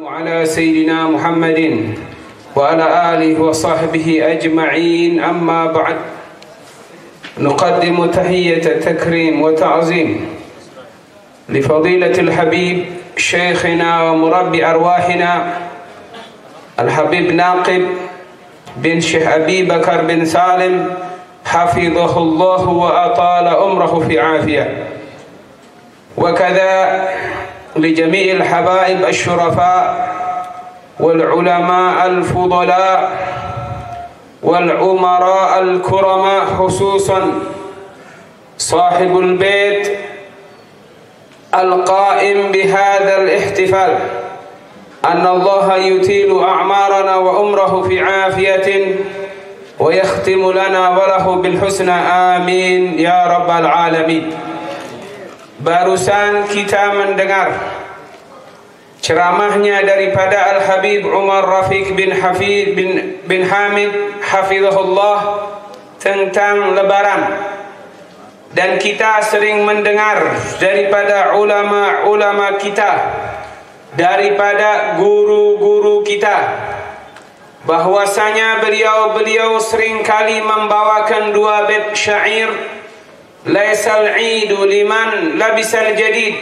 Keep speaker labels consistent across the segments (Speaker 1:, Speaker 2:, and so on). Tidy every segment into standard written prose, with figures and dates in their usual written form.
Speaker 1: على سيدنا محمد وعلى آله وصحبه أجمعين. أما بعد، نقدم تحية تكريم وتعظيم لفضيلة الحبيب شيخنا ومربي أرواحنا الحبيب ناقب بن شيخ أبي بكر بن سالم حفظه الله وأطال عمره في عافية، وكذا لجميع الحبائب الشرفاء والعلماء الفضلاء والعمراء الكرماء، خصوصا صاحب البيت القائم بهذا الاحتفال، أن الله يطيل أعمارنا وعمره في عافية ويختم لنا وله بالحسنى، آمين يا رب العالمين. Barusan kita mendengar ceramahnya daripada Al-Habib Umar Rafiq bin Hamid hafizahullah tentang lebaran, dan kita sering mendengar daripada ulama-ulama kita, daripada guru-guru kita, bahwasanya beliau seringkali membawakan dua bait syair. Laisal idu liman labisal jadid,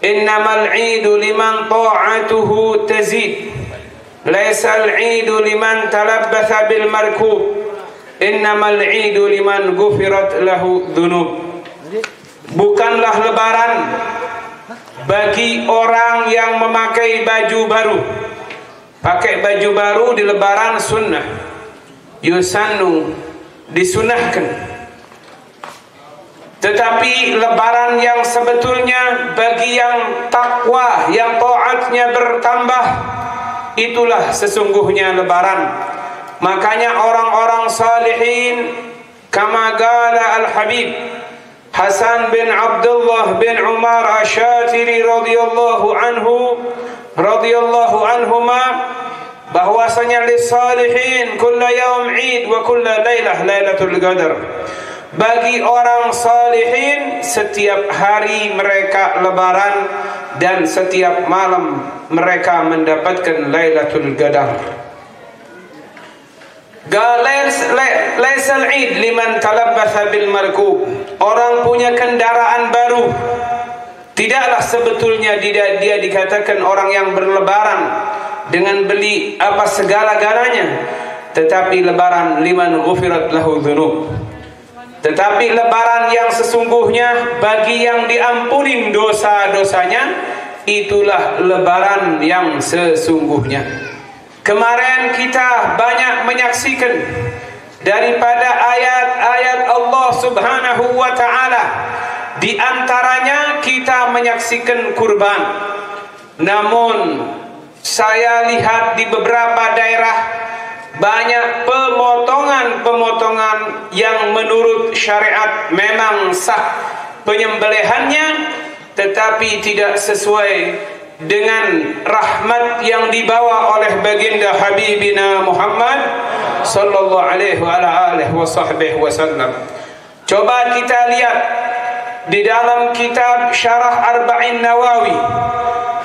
Speaker 1: innamal idu liman ta'atuhu tazid. Laisal idu liman talabbatha bil markub, innamal idu liman gufirat lahu dhunub. Bukanlah lebaran bagi orang yang memakai baju baru. Pakai baju baru di lebaran sunnah, yusannu, disunahkan. Tetapi lebaran yang sebetulnya bagi yang takwa, yang taatnya bertambah, itulah sesungguhnya lebaran. Makanya orang-orang salihin, kama qala Al-Habib Hasan bin Abdullah bin Umar Asyatiri radhiyallahu anhuma, bahwasanya lisalihin kulla yaum id wa kulla lailah lailatul qadar. Bagi orang salihin setiap hari mereka lebaran dan setiap malam mereka mendapatkan Lailatul Qadar. Laisal id liman talabbatha bil markub. Orang punya kendaraan baru, tidaklah sebetulnya dia dikatakan orang yang berlebaran dengan beli apa segala-galanya, tetapi lebaran liman ghufirat lahu dzunub. Tetapi lebaran yang sesungguhnya bagi yang diampunin dosa-dosanya, itulah lebaran yang sesungguhnya. Kemarin kita banyak menyaksikan daripada ayat-ayat Allah Subhanahu wa ta'ala. Di antaranya kita menyaksikan kurban. Namun saya lihat di beberapa daerah banyak pemotongan yang menurut syariat memang sah penyembelihannya, tetapi tidak sesuai dengan rahmat yang dibawa oleh baginda Habibina Muhammad sallallahu alaihi wasallam. Coba kita lihat di dalam kitab Syarah Arba'in Nawawi,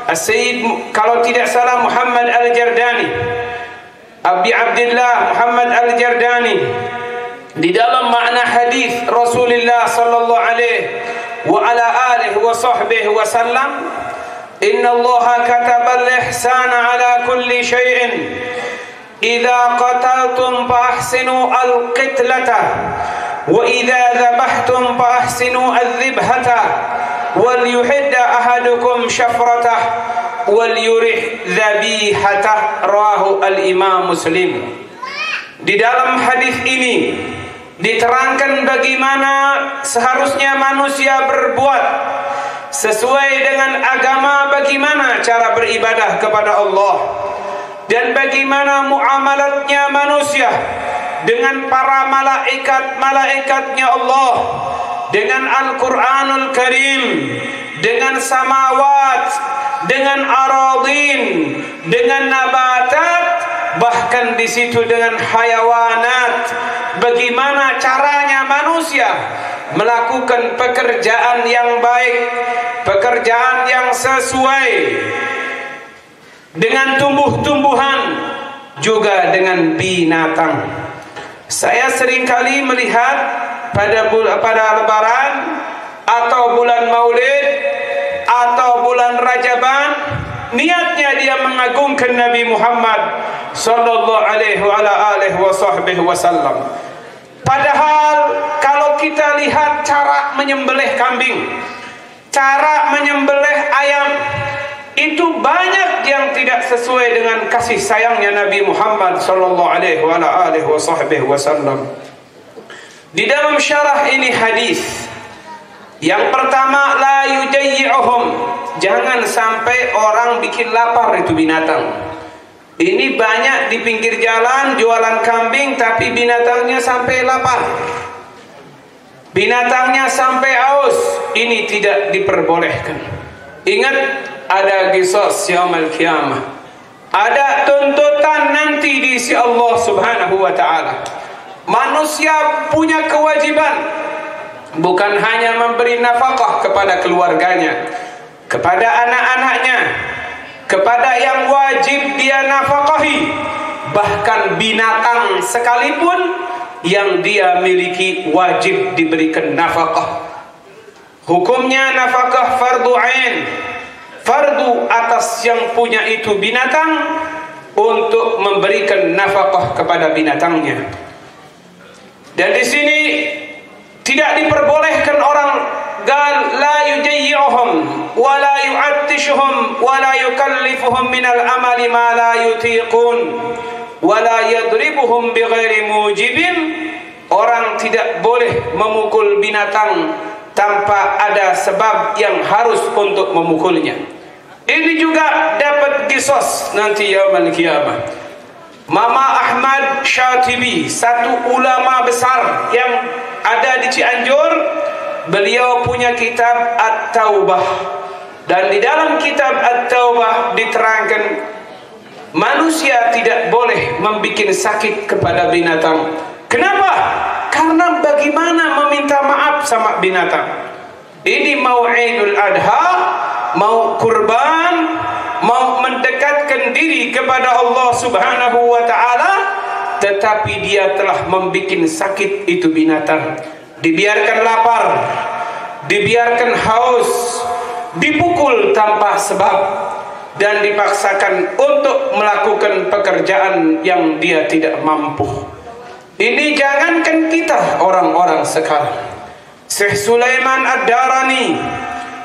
Speaker 1: As-Sayyid, kalau tidak salah, Muhammad Al-Jardani, Abi Abdullah Muhammad Al-Jardani, di dalam makna hadis Rasulullah sallallahu alaihi wa ala alihi wa sahbihi wasallam, inna Allah kataba al-ihsana ala kulli shay'in, idza qataltum fa ahsinu al-qitlata wa idza dhabhtum fa ahsinu adh-dhibhata wal yuhidda ahadukum shafratah wal yurih dzabihatah, rawahu al-Imam Muslim. Di dalam hadis ini diterangkan bagaimana seharusnya manusia berbuat sesuai dengan agama, bagaimana cara beribadah kepada Allah, dan bagaimana muamalatnya manusia dengan para malaikat-malaikatnya Allah, dengan Al-Quranul Karim, dengan samawat, dengan aradin, dengan nabatat, bahkan di situ dengan hayawanat. Bagaimana caranya manusia melakukan pekerjaan yang baik, pekerjaan yang sesuai dengan tumbuh-tumbuhan, juga dengan binatang. Saya seringkali melihat pada Lebaran atau bulan Maulid atau bulan Rajaban, niatnya dia mengagungkan Nabi Muhammad sallallahu alaihi wasallam. Padahal kalau kita lihat cara menyembelih kambing, cara menyembelih ayam, itu banyak yang tidak sesuai dengan kasih sayangnya Nabi Muhammad sallallahu alaihi wasallam. Di dalam syarah ini hadis yang pertama, la yudayyi'uhum, jangan sampai orang bikin lapar itu binatang. Ini banyak di pinggir jalan jualan kambing, tapi binatangnya sampai lapar, binatangnya sampai haus. Ini tidak diperbolehkan. Ingat, ada qisas yaumul qiyamah, ada tuntutan nanti di sisi Allah Subhanahu wa taala. Manusia punya kewajiban bukan hanya memberi nafkah kepada keluarganya, kepada anak-anaknya, kepada yang wajib dia nafkahi, bahkan binatang sekalipun yang dia miliki wajib diberikan nafkah. Hukumnya nafkah fardu ain, fardu atas yang punya itu binatang untuk memberikan nafkah kepada binatangnya. Dan di sini tidak diperbolehkan orang gal la yudayyi'uhum wa la yu'attishuhum wa la yukallifuhum min al-amali ma la yutiqun wa la yadribuhum bighairi mujibin. Orang tidak boleh memukul binatang tanpa ada sebab yang harus untuk memukulnya. Ini juga dapat qisas nanti yaumul qiyamah. Mama Ahmad Syatibi, satu ulama besar yang ada di Cianjur, beliau punya kitab At-Taubah, dan di dalam kitab At-Taubah diterangkan manusia tidak boleh membuat sakit kepada binatang. Kenapa? Karena bagaimana meminta maaf sama binatang? Ini mau Idul Adha, mau kurban, mau mendekatkan diri kepada Allah Subhanahu wa taala, tetapi dia telah membuat sakit itu binatang. Dibiarkan lapar, dibiarkan haus, dipukul tanpa sebab, dan dipaksakan untuk melakukan pekerjaan yang dia tidak mampu. Ini jangankan kita, orang-orang sekarang. Syekh Sulaiman Ad-Darani,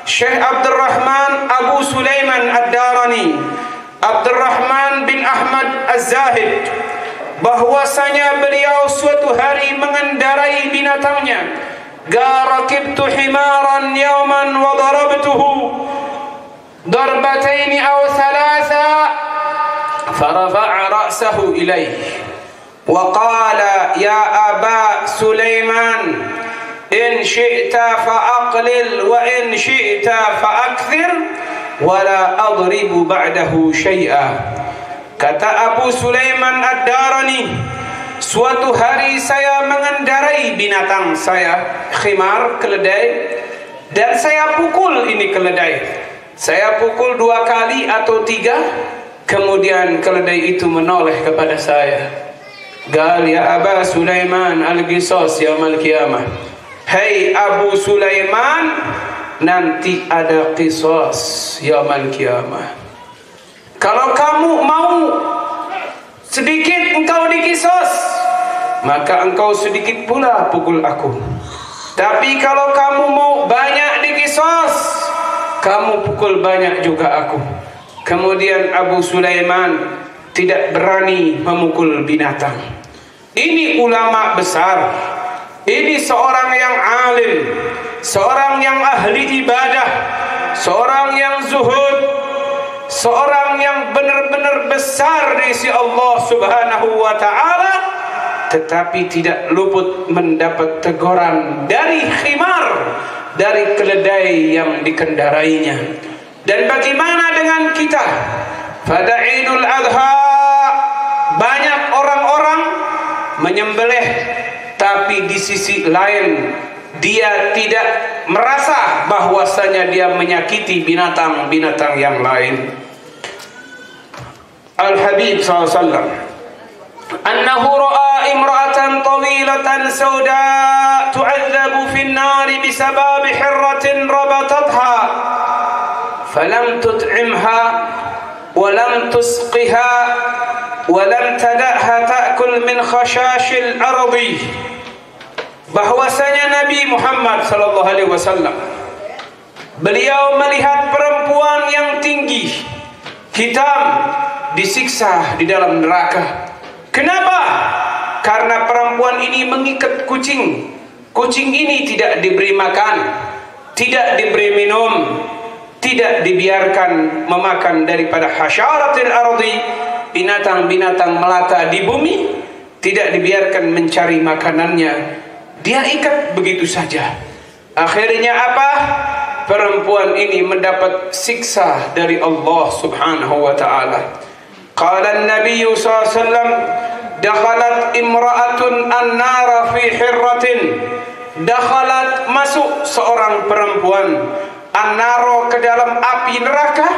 Speaker 1: Syekh Abdurrahman Abu Sulaiman Ad-Darani, Abdurrahman bin Ahmad Az-Zahid, bahwasanya beliau suatu hari mengendarai binatangnya. Garakibtu himaran yawman wa darabtuhu darbataini aw thalatha farafa'a ra'sahu ilayhi wa qala ya Aba Sulaiman in syi'ta fa'aqlil wa in syi'ta fa'akthir wa la adribu ba'dahu syai'a. Kata Abu Sulaiman Ad-Darani, suatu hari saya mengendarai binatang saya, khimar, keledai, dan saya pukul ini keledai. Saya pukul 2 kali atau 3, kemudian keledai itu menoleh kepada saya. Gal ya Aba Sulaiman al-qisas yaumul qiyamah. Hai Abu Sulaiman, nanti ada qisas yaumul qiyamah. Kalau kamu mau sedikit engkau dikisos, maka engkau sedikit pula pukul aku. Tapi kalau kamu mau banyak dikisos, kamu pukul banyak juga aku. Kemudian Abu Sulaiman tidak berani memukul binatang. Ini ulama besar, ini seorang yang alim, seorang yang ahli ibadah, seorang yang zuhud, seorang yang benar-benar besar di sisi Allah Subhanahu wa taala, tetapi tidak luput mendapat teguran dari khimar, dari keledai yang dikendarainya. Dan bagaimana dengan kita? Pada Idul Adha banyak orang-orang menyembelih, tapi di sisi lain dia tidak merasa bahwasanya dia menyakiti binatang-binatang yang lain. Al-Habib SAW, annahu ra'a imra'atan tawilatan sauda tu'adzabu fi an-nar bisabab hirratin rabatatha falam tut'imha wa lam tusqiha wa lam tada'ha ta'kul min khashashil ardi. Bahwasanya Nabi Muhammad sallallahu alaihi wasallam, beliau melihat perempuan yang tinggi, hitam, disiksa di dalam neraka. Kenapa? Karena perempuan ini mengikat kucing. Kucing ini tidak diberi makan, tidak diberi minum, tidak dibiarkan memakan daripada hasyaratil ardi, binatang-binatang melata di bumi, tidak dibiarkan mencari makanannya. Dia ikat begitu saja. Akhirnya apa? Perempuan ini mendapat siksa dari Allah Subhanahu wa ta'ala. Qala an-nabiy sallallahu alaihi wasallam, dakhalat imra'atun an-nara fi hirratin. Dakhalat, masuk seorang perempuan, an-nara, ke dalam api neraka,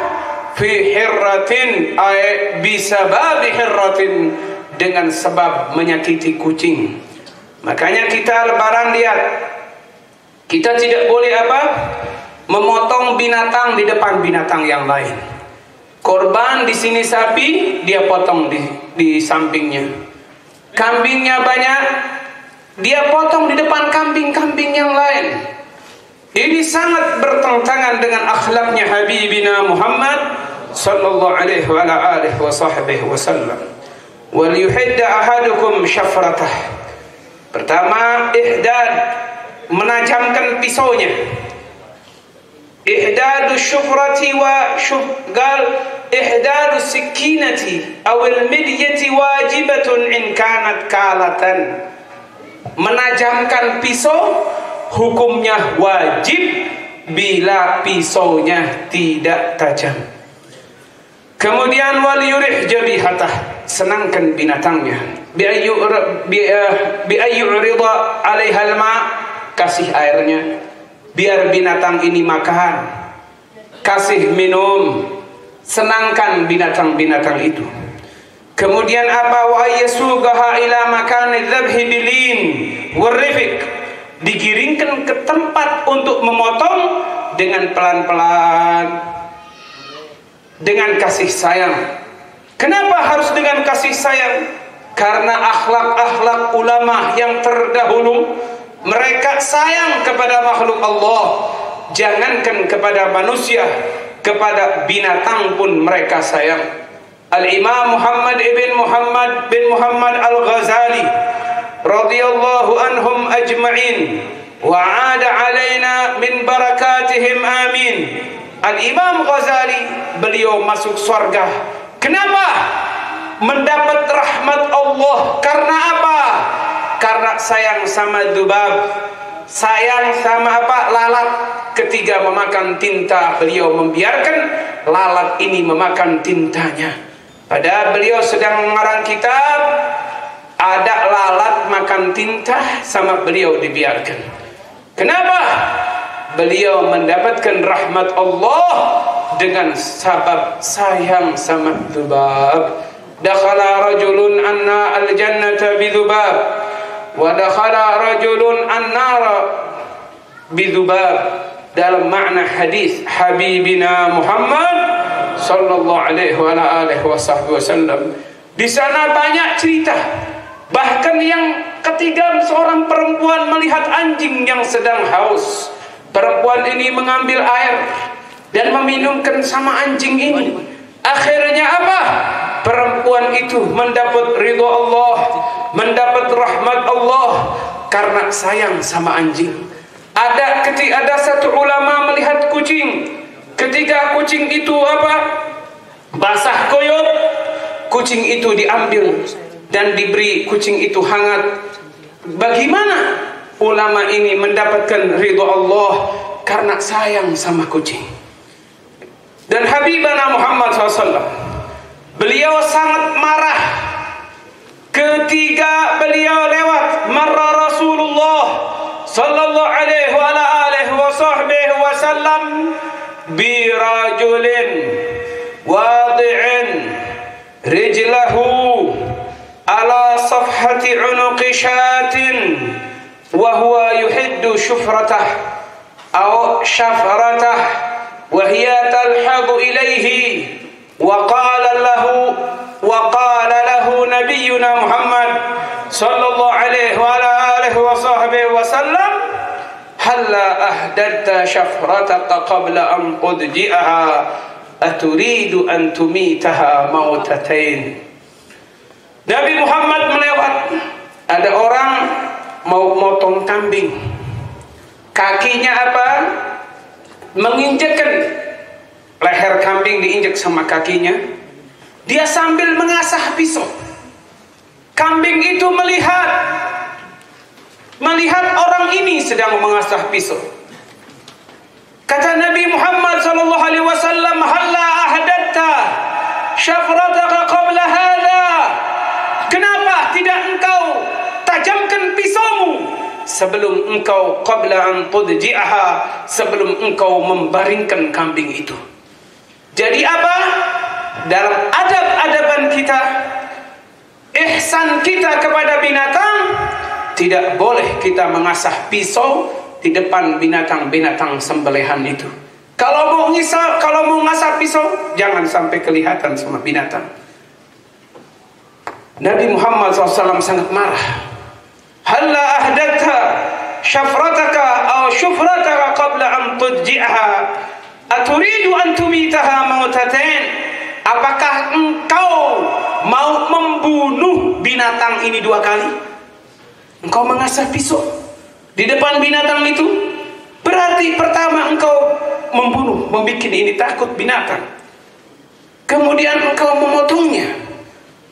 Speaker 1: fi hirratin, ay bisababi hirratin, dengan sebab menyakiti kucing. Makanya kita lebaran lihat, kita tidak boleh apa? Memotong binatang di depan binatang yang lain. Korban di sini sapi, dia potong di sampingnya. Kambingnya banyak, dia potong di depan kambing-kambing yang lain. Ini sangat bertentangan dengan akhlaknya Habibina Muhammad sallallahu alaihi wa alihi wa sahbihi wasallam. Wal yuhidda ahadukum syafratah. Pertama, ihdad, menajamkan pisaunya. Ihdadu syufrati wa syufgal ihdadu sikinati awil midyati wajibatun in kanat kalatan. Menajamkan pisau hukumnya wajib bila pisaunya tidak tajam. Kemudian wal yurih jabihatah, senangkan binatangnya. Bi ayyurida 'alaihal ma, kasih airnya, biar binatang ini makan, kasih minum, senangkan binatang-binatang itu. Kemudian apa? Wa yasugaha ila makani dzabhi bilin warifq, digiringkan ke tempat untuk memotong dengan pelan-pelan, dengan kasih sayang. Kenapa harus dengan kasih sayang? Karena akhlak-akhlak ulama yang terdahulu, mereka sayang kepada makhluk Allah. Jangankan kepada manusia, kepada binatang pun mereka sayang. Al-Imam Muhammad bin Muhammad Al-Ghazali radhiyallahu anhum ajma'in wa 'ada 'alaina min barakatihim amin. Al-Imam Ghazali, beliau masuk surga. Kenapa? Mendapat rahmat Allah. Karena apa? Karena sayang sama dzubab, sayang sama apa? Lalat. Ketika memakan tinta, beliau membiarkan lalat ini memakan tintanya. Padahal beliau sedang mengarang kitab, ada lalat makan tinta, sama beliau dibiarkan. Kenapa? Beliau mendapatkan rahmat Allah dengan sabab sayang sama dzubab. Dakhala rajulun anna al-jannata bidzubab wa dakhala rajulun an-nara bidzubab. Dalam makna hadis Habibina Muhammad sallallahu alaihi wa alihi wasallam, di sana banyak cerita. Bahkan yang ketiga, seorang perempuan melihat anjing yang sedang haus. Perempuan ini mengambil air dan meminumkan sama anjing ini. Akhirnya apa? Perempuan itu mendapat ridha Allah, mendapat rahmat Allah karena sayang sama anjing. Ada satu ulama melihat kucing. Ketika kucing itu apa? Basah koyot, kucing itu diambil dan diberi kucing itu hangat. Bagaimana ulama ini mendapatkan ridha Allah? Karena sayang sama kucing. Dan Habibana Muhammad SAW, beliau sangat marah ketika beliau lewat, marra Rasulullah sallallahu alaihi wa alihi wa sahbihi wasallam bi rajulin wadi'in wa huwa yuhiddu syufratah aw syafratah wa hiya talhadu ilaihi wa qala lahu nabiyyuna Muhammad sallallahu alaihi wa alihi wa sahbihi wa sallam halla ahdatta syafrataka qabla an tudji'aha aturidu an tumitaha mautatain. Nabi Muhammad melewat, ada orang mau motong kambing, kakinya apa? Menginjakkan leher kambing, diinjak sama kakinya. Dia sambil mengasah pisau. Kambing itu melihat orang ini sedang mengasah pisau. Kata Nabi Muhammad sallallahu alaihi wasallam, halla ahdatta syafrataka qabla hadha. Kenapa tidak engkau tajamkan pisaumu sebelum engkau qabla an tudji'aha, sebelum engkau membaringkan kambing itu? Jadi apa? Dalam adab-adaban kita, ihsan kita kepada binatang, tidak boleh kita mengasah pisau di depan binatang-binatang sembelihan itu. Kalau mau ngasah pisau, jangan sampai kelihatan sama binatang. Nabi Muhammad SAW sangat marah. Halla ahdatha syafrataka aw syufrataka qabla an tudji'aha aturidu an tumitaha mautatain. Apakah engkau mau membunuh binatang ini 2 kali? Engkau mengasah pisau di depan binatang itu, berarti pertama engkau membunuh, membuat ini takut binatang. Kemudian engkau memotongnya,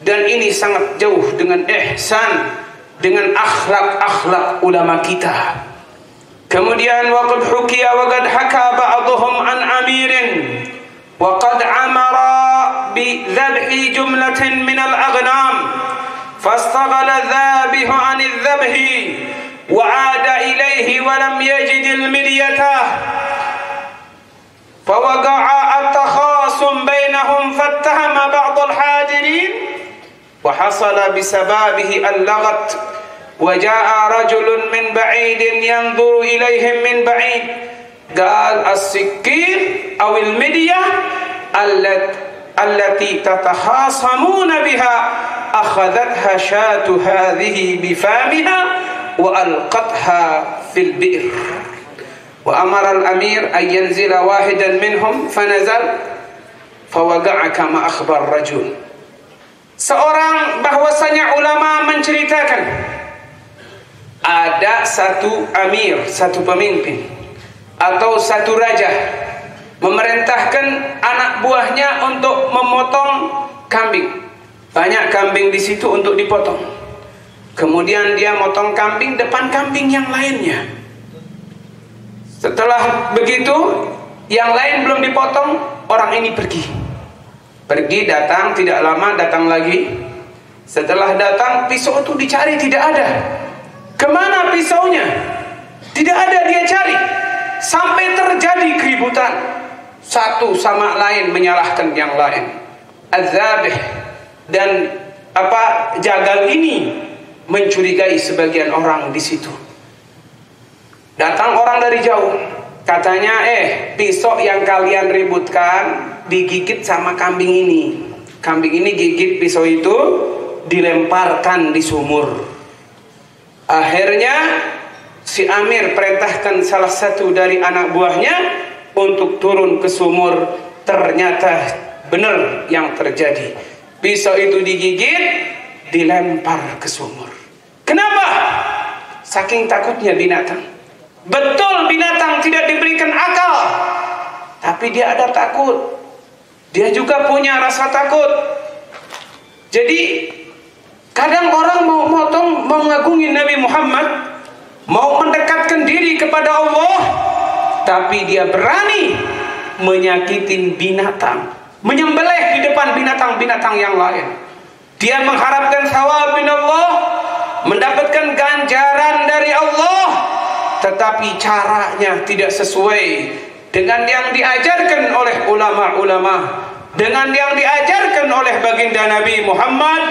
Speaker 1: dan ini sangat jauh dengan ihsan, dengan akhlak ulama kita. Kemudian waqad hukiya wa qad haka ba'dhum an amirin wa qad amara bi dhabhi jumlatin min al-aghnam fastaghala dhabihu an al-dhabhi wa 'ada ilayhi wa lam yajid al-midyata fawaqa'a at-takhasum bainahum fattahama ba'd al-hadirin wa hasala bisababihi al-laghat wa jaa rajulun min ba'idin yanzuru ilayhim min ba'id qal as-sikkin aw al-midyah allati tatahaasamuna biha akhadhatha shatu hadhihi bifamiha wa alqatha fil bi'r wa amara al-amir an yanzila wahidan minhum fanazal fawaqa'a kama akhbar rajul. Seorang, bahwasanya ulama menceritakan ada satu amir, satu pemimpin atau satu raja memerintahkan anak buahnya untuk memotong kambing. Banyak kambing di situ untuk dipotong. Kemudian dia motong kambing depan kambing yang lainnya. Setelah begitu, yang lain belum dipotong, orang ini pergi, datang, tidak lama datang lagi. Setelah datang, pisau itu dicari, tidak ada. Kemana pisaunya? Tidak ada, dia cari. Sampai terjadi keributan. Satu sama lain menyalahkan yang lain. Az-zabih dan jagal ini mencurigai sebagian orang di situ. Datang orang dari jauh, katanya, pisau yang kalian ributkan digigit sama kambing ini. Kambing ini gigit pisau itu, dilemparkan di sumur. Akhirnya si amir perintahkan salah satu dari anak buahnya untuk turun ke sumur. Ternyata benar yang terjadi. Pisau itu digigit, dilempar ke sumur. Kenapa? Saking takutnya binatang. Betul binatang tidak diberikan akal, tapi dia ada takut. Dia juga punya rasa takut. Jadi kadang orang mau motong, mau ngagungin Nabi Muhammad, mau mendekatkan diri kepada Allah, tapi dia berani menyakitin binatang, menyembelih di depan binatang-binatang yang lain. Dia mengharapkan thawab min Allah, mendapatkan ganjaran dari Allah, tetapi caranya tidak sesuai dengan yang diajarkan oleh ulama-ulama, dengan yang diajarkan oleh baginda Nabi Muhammad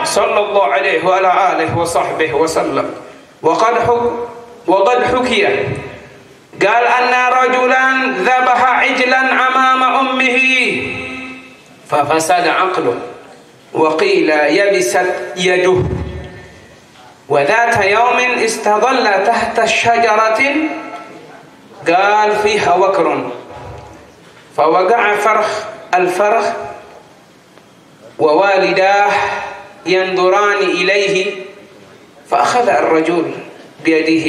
Speaker 1: sallallahu alaihi wa alihi wasallam. Wa qad وقد حكي قال أن رجلا ذبح عجلا أمام أمه ففسد عقله وقيل يبست يده وذات يوم استظل تحت الشجرة قال فيها وكر فوقع الفرخ ووالداه ينظران إليه فأخذ الرجل بيده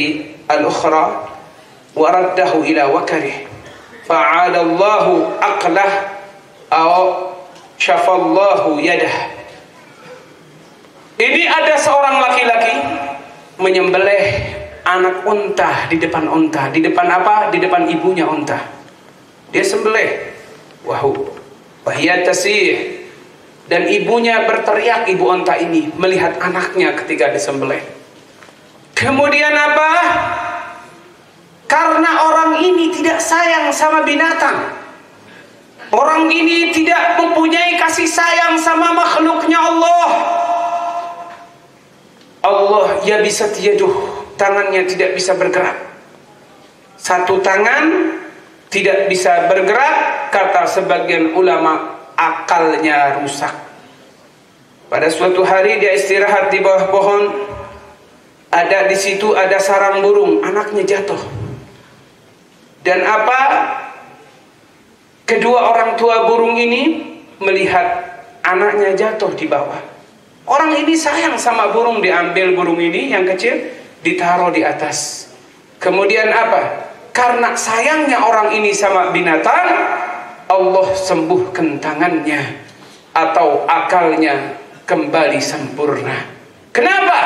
Speaker 1: الأخرى ورده إلى وكره فعاد الله عقله أو شفى الله يده. Ini ada seorang laki-laki menyembelih anak unta di depan unta. Di depan apa? Di depan ibunya unta. Dia sembelih. Wahia tasih. Dan ibunya berteriak, ibu unta ini melihat anaknya ketika disembelih. Kemudian apa? Karena orang ini tidak sayang sama binatang. Orang ini tidak mempunyai kasih sayang sama makhluknya Allah. Allah ya bisa tiaduh, tangannya tidak bisa bergerak. Satu tangan tidak bisa bergerak, kata sebagian ulama, akalnya rusak. Pada suatu hari dia istirahat di bawah pohon, ada di situ ada sarang burung, anaknya jatuh. Dan apa? Kedua orang tua burung ini melihat anaknya jatuh di bawah. Orang ini sayang sama burung, diambil burung ini yang kecil, ditaruh di atas. Kemudian apa? Karena sayangnya orang ini sama binatang, Allah sembuhkan tangannya atau akalnya kembali sempurna. Kenapa?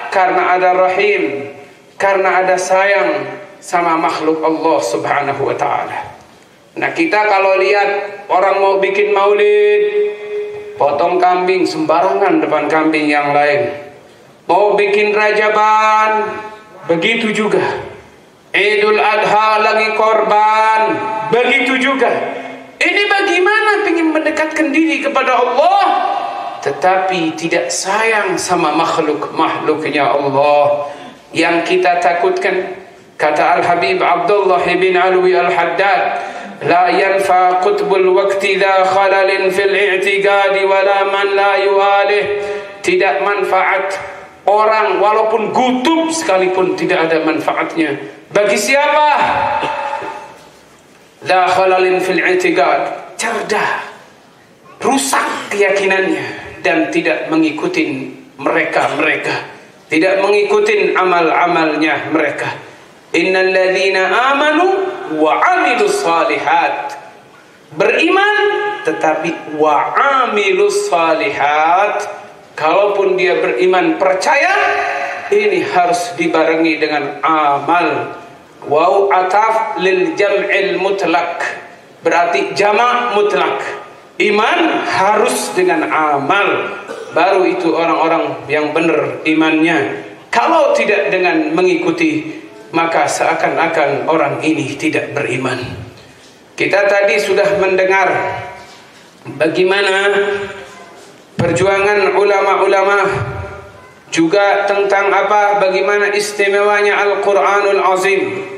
Speaker 1: Karena ada rahim, karena ada sayang sama makhluk Allah subhanahu wa ta'ala. Nah, kita kalau lihat orang mau bikin maulid, potong kambing sembarangan depan kambing yang lain. Mau bikin rajaban, begitu juga. Idul Adha lagi korban, begitu juga. Ini bagaimana ingin mendekatkan diri kepada Allah, tetapi tidak sayang sama makhluknya Allah. Yang kita takutkan, kata Al-Habib Abdullah bin Alwi Al-Haddad, la yanfa qutbul waqti dha khalalin fil i'tiqadi wala man la yualih. Tidak manfaat orang walaupun kutub sekalipun, tidak ada manfaatnya. Bagi siapa? La khalalin fil i'tiqad, cerdas, rusak keyakinannya dan tidak mengikuti mereka, tidak mengikuti amal-amalnya mereka. Innal ladzina amanu wa amilus salihat, beriman tetapi wa amilus salihat, kalaupun dia beriman percaya, ini harus dibarengi dengan amal. Waw ataf lil jam'il mutlak, berarti jamak mutlak. Iman harus dengan amal, baru itu orang-orang yang benar imannya. Kalau tidak dengan mengikuti, maka seakan-akan orang ini tidak beriman. Kita tadi sudah mendengar bagaimana perjuangan ulama-ulama, juga tentang apa, bagaimana istimewanya Al-Quranul Azim,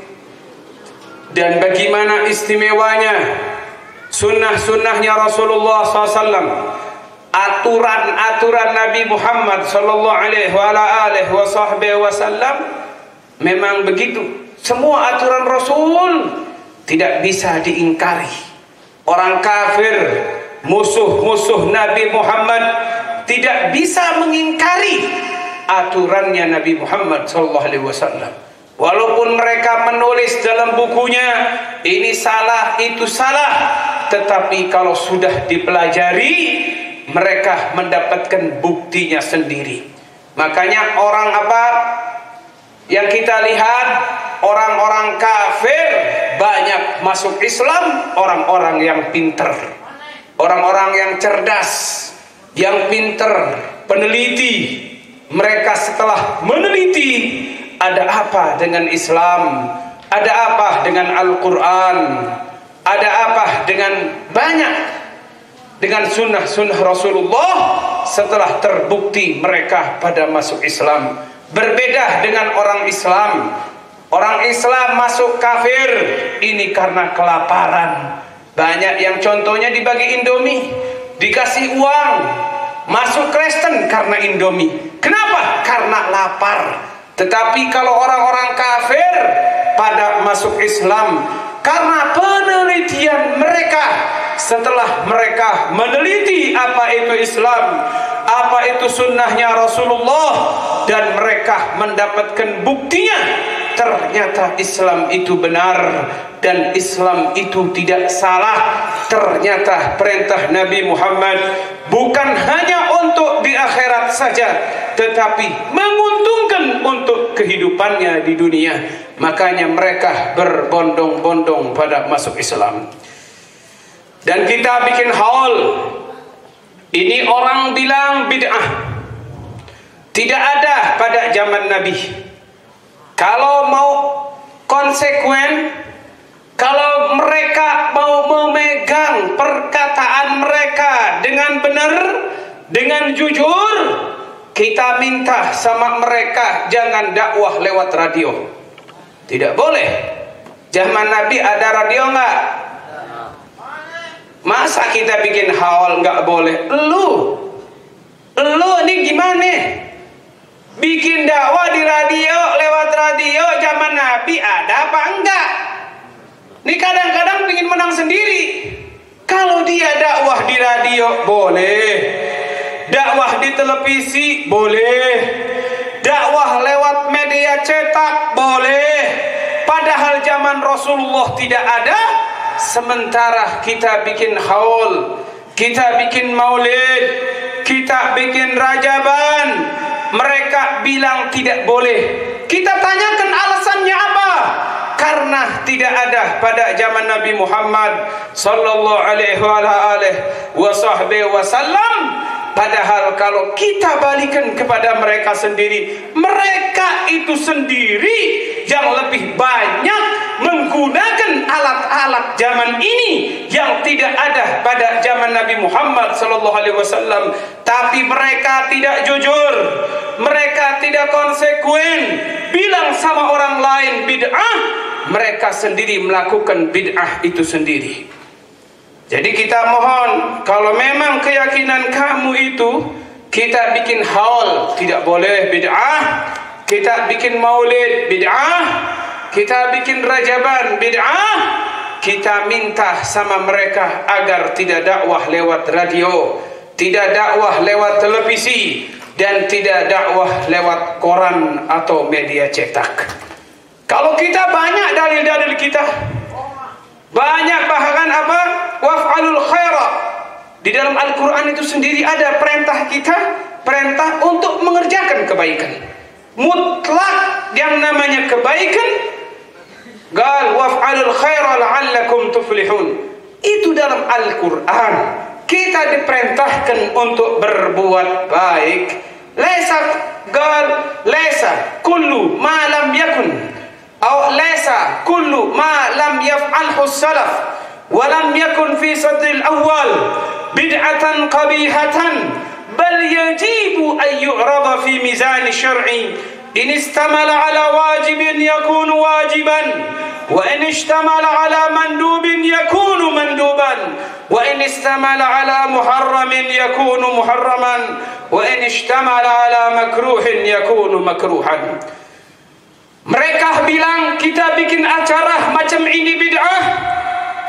Speaker 1: dan bagaimana istimewanya sunnah-sunnahnya Rasulullah SAW, aturan-aturan Nabi Muhammad sallallahu alaihi wasallam. Memang begitu, semua aturan Rasul tidak bisa diingkari. Orang kafir, musuh-musuh Nabi Muhammad tidak bisa mengingkari aturannya Nabi Muhammad SAW. Walaupun mereka menulis dalam bukunya ini salah, itu salah, tetapi kalau sudah dipelajari, mereka mendapatkan buktinya sendiri. Makanya orang apa yang kita lihat, orang-orang kafir banyak masuk Islam, orang-orang yang pinter, orang-orang yang cerdas, yang pinter, peneliti. Mereka setelah meneliti, ada apa dengan Islam, ada apa dengan Al-Quran, ada apa dengan banyak, dengan sunnah-sunnah Rasulullah. Setelah terbukti mereka pada masuk Islam. Berbeda dengan orang Islam. Orang Islam masuk kafir ini karena kelaparan. Banyak yang contohnya dibagi Indomie, dikasih uang, masuk Kristen karena Indomie. Kenapa? Karena lapar. Tetapi kalau orang-orang kafir pada masuk Islam karena penelitian mereka, setelah mereka meneliti apa itu Islam, apa itu sunnahnya Rasulullah, dan mereka mendapatkan buktinya, ternyata Islam itu benar dan Islam itu tidak salah. Ternyata perintah Nabi Muhammad bukan hanya untuk di akhirat saja, tetapi menguntungkan untuk kehidupannya di dunia. Makanya mereka berbondong-bondong pada masuk Islam. Dan kita bikin haul. Ini orang bilang bid'ah. Tidak ada pada zaman Nabi. Kalau mau konsekuen, kalau mereka mau memegang perkataan mereka dengan benar, dengan jujur, kita minta sama mereka jangan dakwah lewat radio. Tidak boleh. Zaman Nabi ada radio enggak? Masa kita bikin haul nggak boleh? Lu ini gimana? Bikin dakwah di radio, lewat radio zaman Nabi ada apa enggak? Ini kadang-kadang ingin menang sendiri. Kalau dia dakwah di radio boleh, dakwah di televisi boleh, dakwah lewat media cetak boleh. Padahal zaman Rasulullah tidak ada. Sementara kita bikin haul, kita bikin maulid, kita bikin rajaban, mereka bilang tidak boleh. Kita tanyakan alasannya apa? Karena tidak ada pada zaman Nabi Muhammad sallallahu alaihi wasallam. Padahal kalau kita balikan kepada mereka sendiri, mereka itu sendiri yang lebih banyak menggunakan alat-alat zaman ini yang tidak ada pada zaman Nabi Muhammad sallallahu alaihi wasallam. Tapi mereka tidak jujur, mereka tidak konsekuen, bilang sama orang lain bid'ah, mereka sendiri melakukan bid'ah itu sendiri. Jadi kita mohon, kalau memang keyakinan kamu itu kita bikin haul tidak boleh bid'ah, kita bikin maulid bid'ah, kita bikin rajaban bid'ah, kita minta sama mereka agar tidak dakwah lewat radio, tidak dakwah lewat televisi, dan tidak dakwah lewat koran atau media cetak. Kalau kita banyak dalil-dalil kita, banyak bahkan apa? Waf'alul khairat. Di dalam Al-Quran itu sendiri ada perintah kita, perintah untuk mengerjakan kebaikan. Mutlak yang namanya kebaikan. Gal waf'alul khairat la'allakum tuflihun. Itu dalam Al-Quran. Kita diperintahkan untuk berbuat baik. Laisa kullu ma lam yakun. أو ليس كل ما لم يفعله السلف ولم يكن في صدر الأول بدعة قبيحة بل يجب أن يعرض في ميزان الشرع إن اشتمل على واجب يكون واجبا وإن اشتمل على مندوب يكون مندوبا وإن اشتمل على محرم يكون محرما وإن اشتمل على مكروه يكون مكروها. Mereka bilang kita bikin acara macam ini bid'ah.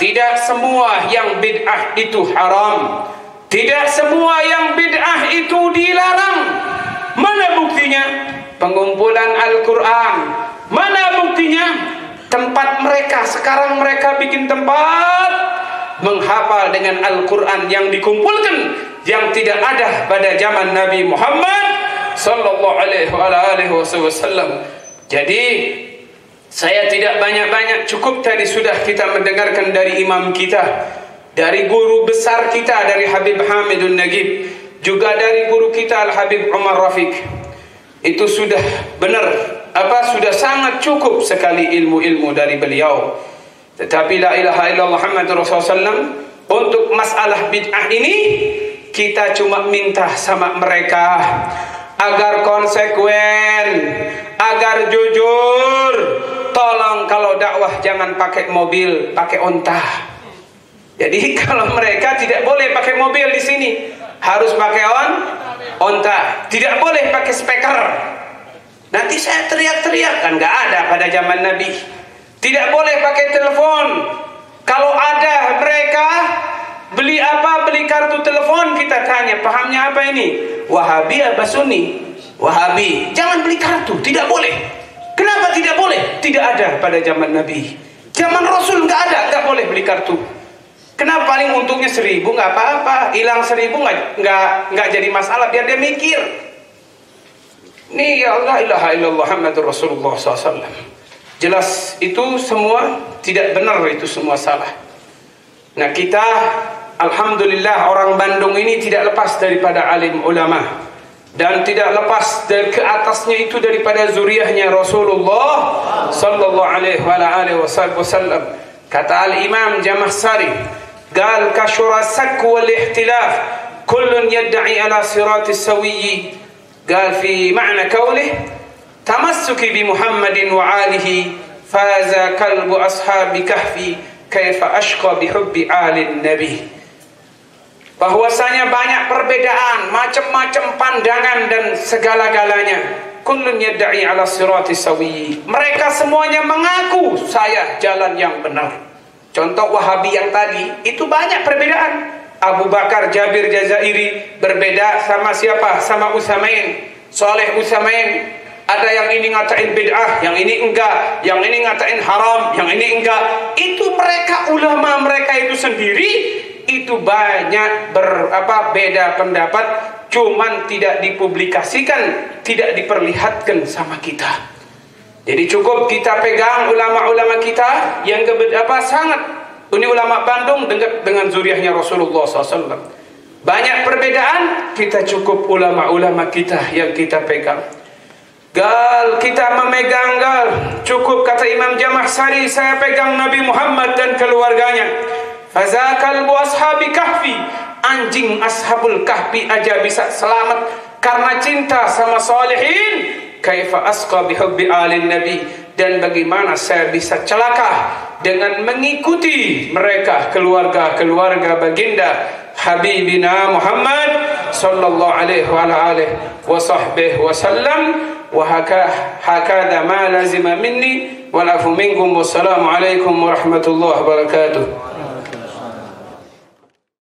Speaker 1: Tidak semua yang bid'ah itu haram. Tidak semua yang bid'ah itu dilarang. Mana buktinya? Pengumpulan Al-Quran. Mana buktinya? Tempat mereka. Sekarang mereka bikin tempat menghafal dengan Al-Quran yang dikumpulkan, yang tidak ada pada zaman Nabi Muhammad sallallahu alaihi wasallam. Jadi saya tidak banyak-banyak, cukup tadi sudah kita mendengarkan dari imam kita, dari guru besar kita, dari Habib Hamidun Nagib, juga dari guru kita Al-Habib Umar Rafiq. Itu sudah benar, sudah sangat cukup sekali ilmu-ilmu dari beliau. Tetapi la ilaha illallah Muhammadur Rasulullah SAW, untuk masalah bid'ah ini kita cuma minta sama mereka agar konsekuen, agar jujur, tolong kalau dakwah jangan pakai mobil, pakai onta. Jadi kalau mereka tidak boleh pakai mobil di sini, harus pakai onta. Tidak boleh pakai speaker. Nanti saya teriak-teriak, kan nggak ada pada zaman Nabi. Tidak boleh pakai telepon. Kalau ada mereka beli apa, beli kartu telepon, kita tanya pahamnya apa ini? Wahabi apa Sunni? Wahabi. Jangan beli kartu, tidak boleh. Kenapa tidak boleh? Tidak ada pada zaman Nabi. Zaman Rasul nggak ada, nggak boleh beli kartu. Kenapa? Paling untungnya 1000 nggak apa-apa, hilang 1000 nggak jadi masalah, biar dia mikir. Nih ya Allah, ilaha illallah Muhammadur Rasulullah SAW. Jelas itu semua tidak benar, itu semua salah. Nah kita alhamdulillah orang Bandung ini tidak lepas daripada alim ulama, dan tidak lepas dari ke atasnya itu daripada zuriyahnya Rasulullah sallallahu alaihi wasallam. Kata al-Imam Jamakhsyari, qal kashura sakku wal ihtilaf kullun yad'i ala siratis sawiyyi. قال في معنى قوله تمسك بمحمد وآله فاز كلب أصحاب كهفي كيف أشقى بحب آل النبي. Bahwasanya banyak perbedaan, macam-macam pandangan dan segala-galanya. Kullun yad'i ala sirati sawiyyi. Mereka semuanya mengaku saya jalan yang benar. Contoh Wahabi yang tadi itu banyak perbedaan. Abu Bakar Jabir Jazairi berbeda sama siapa? Sama Utsaimin, Saleh Utsaimin. Ada yang ini ngatain bid'ah, yang ini enggak, yang ini ngatain haram, yang ini enggak. Itu mereka, ulama mereka itu sendiri itu banyak beda pendapat, cuman tidak dipublikasikan, tidak diperlihatkan sama kita. Jadi cukup kita pegang ulama-ulama kita yang sangat. Ini ulama Bandung dengan zuriyahnya Rasulullah SAW. Banyak perbedaan, kita cukup ulama-ulama kita yang kita pegang. Kita memegang cukup kata Imam Jamakhsyari, saya pegang Nabi Muhammad dan keluarganya. Fazakal bu ashabi kahfi, anjing ashabul kahfi aja bisa selamat karena cinta sama salihin. Kaifa asqa bihubbi alin nabi, dan bagaimana saya bisa celaka dengan mengikuti mereka, keluarga baginda Habibina Muhammad sallallahu alaihi wa alihi wa sahbihi wa sallam. Wa hakadha ma lazima minni wa lafu minkum. Wassalamu alaikum warahmatullahi wabarakatuh.